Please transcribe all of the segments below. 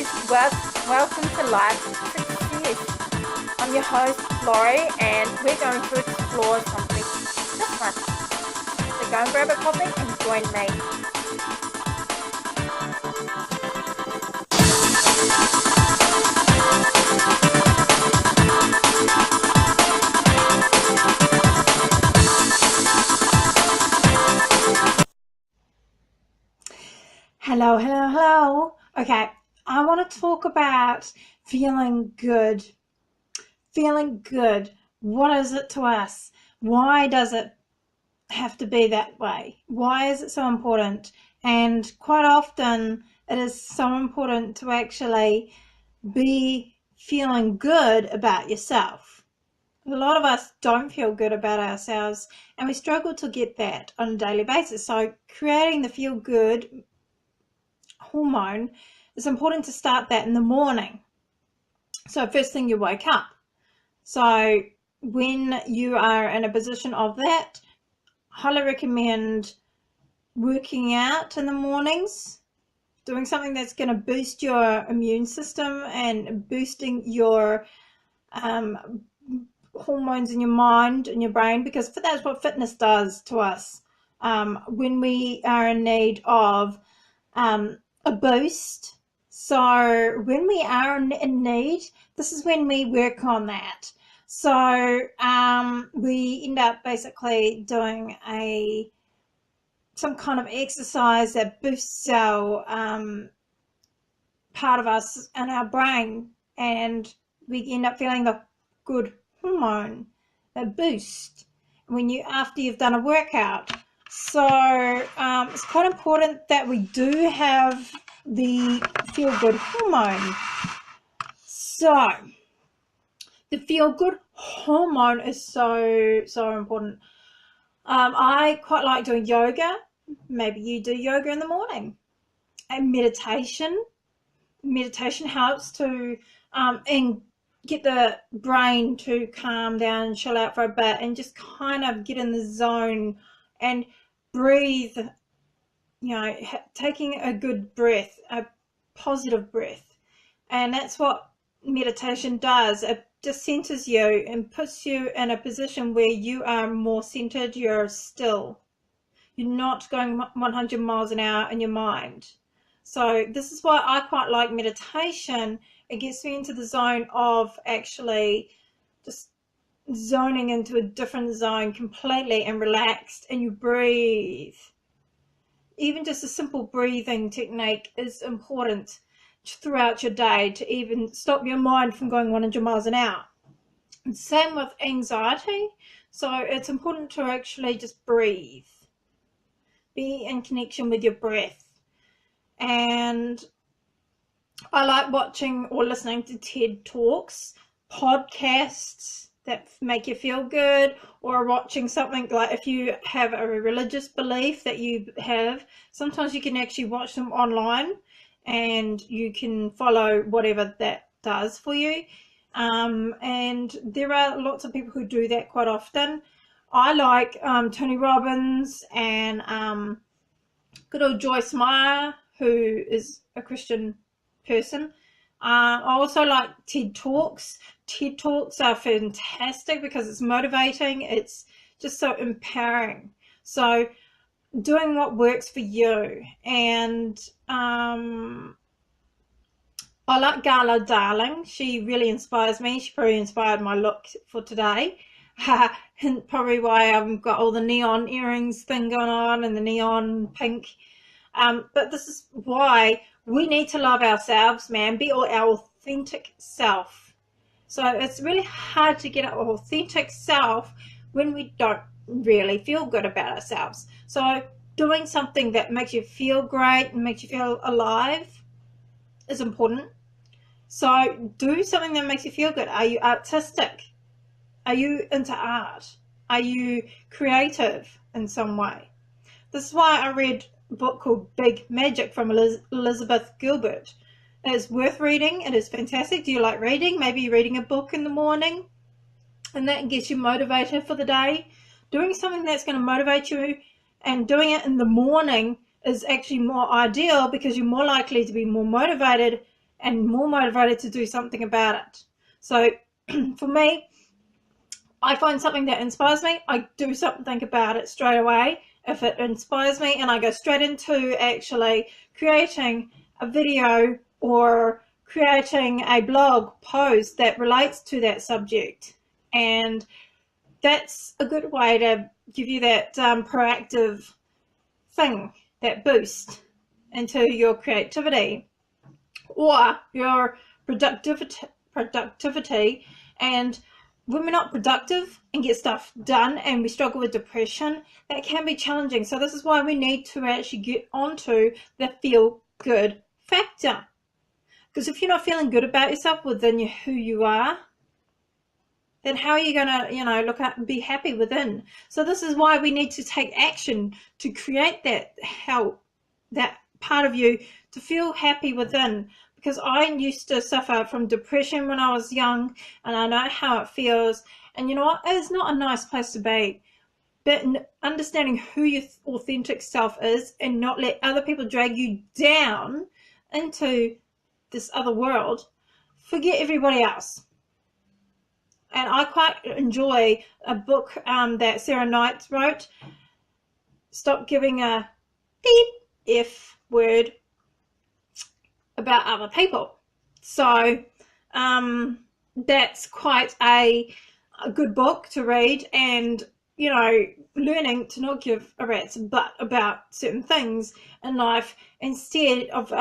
guys, welcome to Life Success. I'm your host, Laurie, and we're going to explore something different. So go and grab a coffee and join me. Hello. Okay, I want to talk about feeling good. Feeling good. What is it to us? Why does it have to be that way? Why is it so important? And quite often it is so important to actually be feeling good about yourself. A lot of us don't feel good about ourselves, and we struggle to get that on a daily basis. So creating the feel good hormone, it's important to start that in the morning. So first thing you wake up. So when you are in a position of that, highly recommend working out in the mornings, doing something that's going to boost your immune system and boosting your hormones in your mind and your brain, because that's what fitness does to us. When we are in need of a boost. So when we are in need, this is when we work on that. So we end up basically doing some kind of exercise that boosts our part of us in our brain, and we end up feeling the good hormone, that boost after you've done a workout. So it's quite important that we do have the feel-good hormone. So the feel-good hormone is so important. I quite like doing yoga. Maybe you do yoga in the morning. And meditation helps to and get the brain to calm down and chill out for a bit and just kind of get in the zone and breathe, taking a good breath, a positive breath. And that's what meditation does. It just centers you and puts you in a position where you are more centered, you're still. You're not going 100 miles an hour in your mind. So this is why I quite like meditation. It gets me into the zone of actually just zoning into a different zone completely and relaxed, and you breathe. Even just a simple breathing technique is important throughout your day to even stop your mind from going 100 miles an hour. And same with anxiety. So it's important to actually just breathe. Be in connection with your breath. And I like watching or listening to TED Talks, podcasts that make you feel good, or watching something like, if you have a religious belief that you have, sometimes you can actually watch them online and you can follow whatever that does for you. And there are lots of people who do that quite often. I like Tony Robbins and good old Joyce Meyer, who is a Christian person. I also like TED Talks. TED Talks are fantastic because it's motivating. It's just so empowering. So doing what works for you. And I like Gala Darling. She really inspires me. She probably inspired my look for today. And probably why I've got all the neon earrings thing going on and the neon pink. But this is why we need to love ourselves, man. Be our authentic self. So it's really hard to get our authentic self when we don't really feel good about ourselves. So doing something that makes you feel great and makes you feel alive is important. So do something that makes you feel good. Are you artistic? Are you into art? Are you creative in some way? This is why I read a book called Big Magic from Elizabeth Gilbert. It is worth reading. It is fantastic. Do you like reading? Maybe you're reading a book in the morning and that gets you motivated for the day. Doing something that's going to motivate you and doing it in the morning is actually more ideal, because you're more likely to be more motivated and more motivated to do something about it. So for me, I find something that inspires me, I do something about it straight away. If it inspires me, and I go straight into actually creating a video or creating a blog post that relates to that subject. And that's a good way to give you that proactive thing, that boost into your creativity or your productivity. And when we're not productive and get stuff done and we struggle with depression, that can be challenging. So this is why we need to actually get onto the feel good factor. Because if you're not feeling good about yourself within who you are, then how are you going to, look up and be happy within? So this is why we need to take action to create that help, that part of you to feel happy within. Because I used to suffer from depression when I was young, and I know how it feels. And you know what? It's not a nice place to be. But understanding who your authentic self is and not let other people drag you down into this other world, forget everybody else. And I quite enjoy a book that Sarah Knight wrote, Stop Giving a Beep F Word About Other People. So that's quite a good book to read, and learning to not give a rat's butt about certain things in life instead of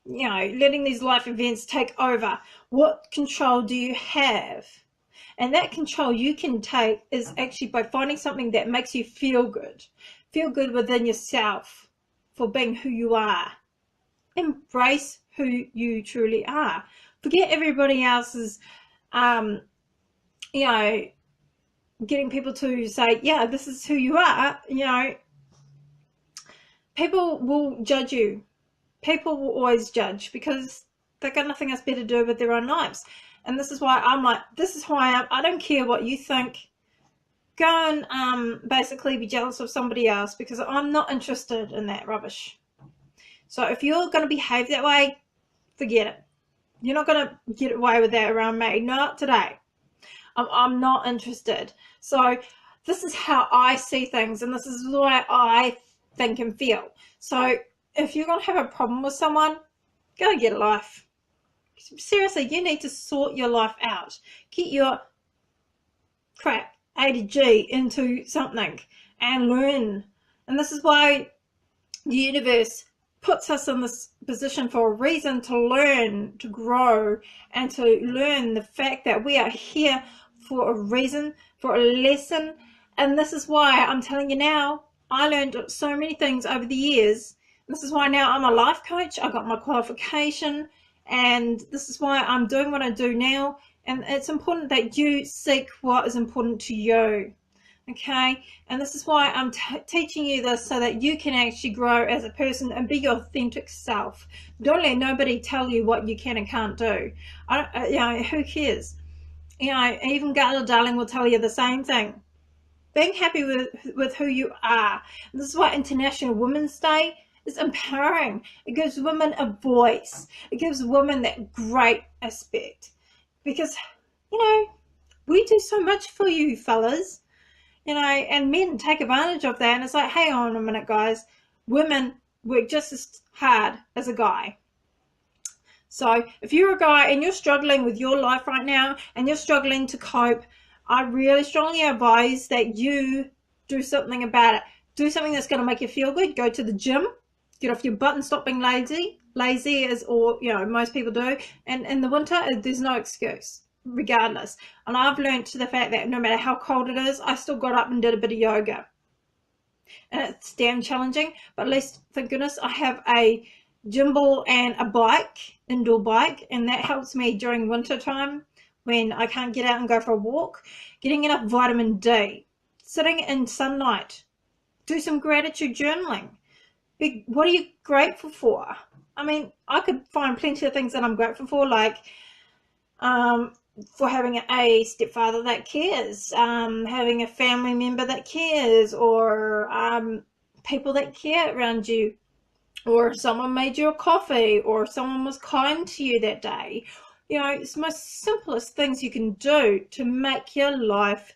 letting these life events take over. What control do you have? And that control you can take is actually by finding something that makes you feel good within yourself for being who you are. Embrace who you truly are. Forget everybody else's, getting people to say, yeah, this is who you are. People will judge you. People will always judge because they've got nothing else better to do with their own lives. And this is why I'm like, this is who I am. I don't care what you think. Go and basically be jealous of somebody else, because I'm not interested in that rubbish. So if you're going to behave that way, forget it. You're not going to get away with that around me. Not today. I'm not interested. So this is how I see things, and this is the way I think and feel. So if you're going to have a problem with someone, go and get a life. Seriously, you need to sort your life out. Get your crap A to G into something and learn. And this is why the universe puts us in this position for a reason, to learn, to grow, and to learn the fact that we are here for a reason, for a lesson. And this is why I'm telling you now, I learned so many things over the years. This is why now I'm a life coach. I got my qualification, and this is why I'm doing what I do now. And it's important that you seek what is important to you. Okay, and this is why I'm teaching you this, so that you can actually grow as a person and be your authentic self. Don't let nobody tell you what you can and can't do. Who cares? Even Gala Darling will tell you the same thing. Being happy with who you are. And this is why International Women's Day is empowering. It gives women a voice. It gives women that great aspect, because we do so much for you fellas. And men take advantage of that, and it's like, hang on a minute, guys. Women work just as hard as a guy. So if you're a guy and you're struggling with your life right now and you're struggling to cope, I really strongly advise that you do something about it. Do something that's going to make you feel good. Go to the gym. Get off your butt and stop being lazy. Lazy is all, most people do. And in the winter, there's no excuse, regardless. And I've learned to the fact that no matter how cold it is, I still got up and did a bit of yoga. And it's damn challenging, but at least, thank goodness, I have a gym ball and a bike, indoor bike, and that helps me during winter time when I can't get out and go for a walk. Getting enough vitamin D, sitting in sunlight, do some gratitude journaling. What are you grateful for? I mean, I could find plenty of things that I'm grateful for, like for having a stepfather that cares, having a family member that cares, or people that care around you, or someone made you a coffee, or someone was kind to you that day. You know, it's the most simplest things you can do to make your life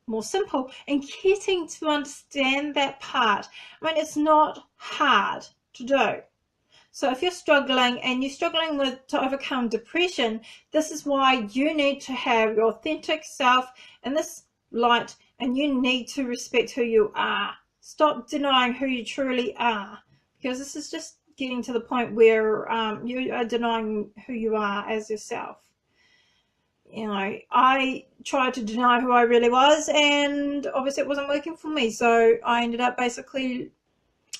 more simple, and getting to understand that part. I mean, it's not hard to do. So if you're struggling and you're struggling to overcome depression, this is why you need to have your authentic self in this light, and you need to respect who you are. Stop denying who you truly are, because this is just getting to the point where you are denying who you are as yourself. You know, I tried to deny who I really was, and obviously it wasn't working for me. So I ended up basically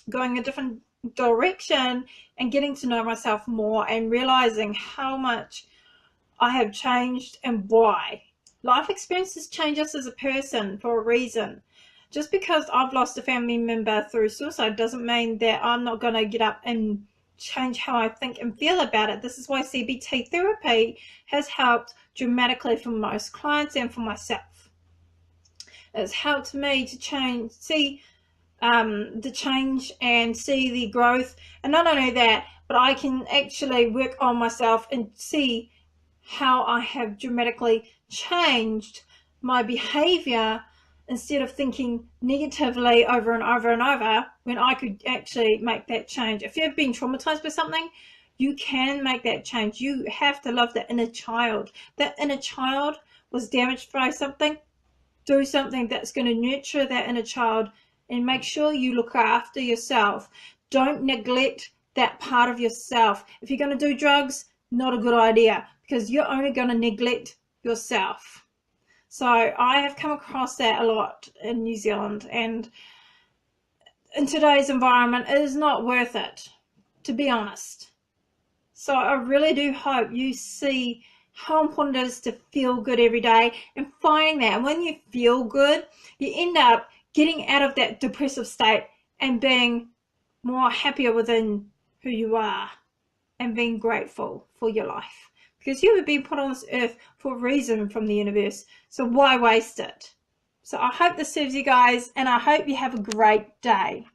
going a different direction and getting to know myself more and realizing how much I have changed and why. Life experiences change us as a person for a reason. Just because I've lost a family member through suicide doesn't mean that I'm not going to get up and change how I think and feel about it. This is why CBT therapy has helped dramatically for most clients and for myself. It's helped me to see the change and see the growth. And not only that, but I can actually work on myself and see how I have dramatically changed my behavior, instead of thinking negatively over and over and over, when I could actually make that change. If you've been traumatized by something, you can make that change. You have to love the inner child. That inner child was damaged by something. Do something that's going to nurture that inner child, and make sure you look after yourself. Don't neglect that part of yourself. If you're going to do drugs, not a good idea, because you're only going to neglect yourself. So I have come across that a lot in New Zealand, and in today's environment, it is not worth it, to be honest. So I really do hope you see how important it is to feel good every day, and finding that. And when you feel good, you end up getting out of that depressive state and being more happier within who you are, and being grateful for your life, because you have been put on this earth for a reason from the universe. So why waste it? So I hope this serves you guys, and I hope you have a great day.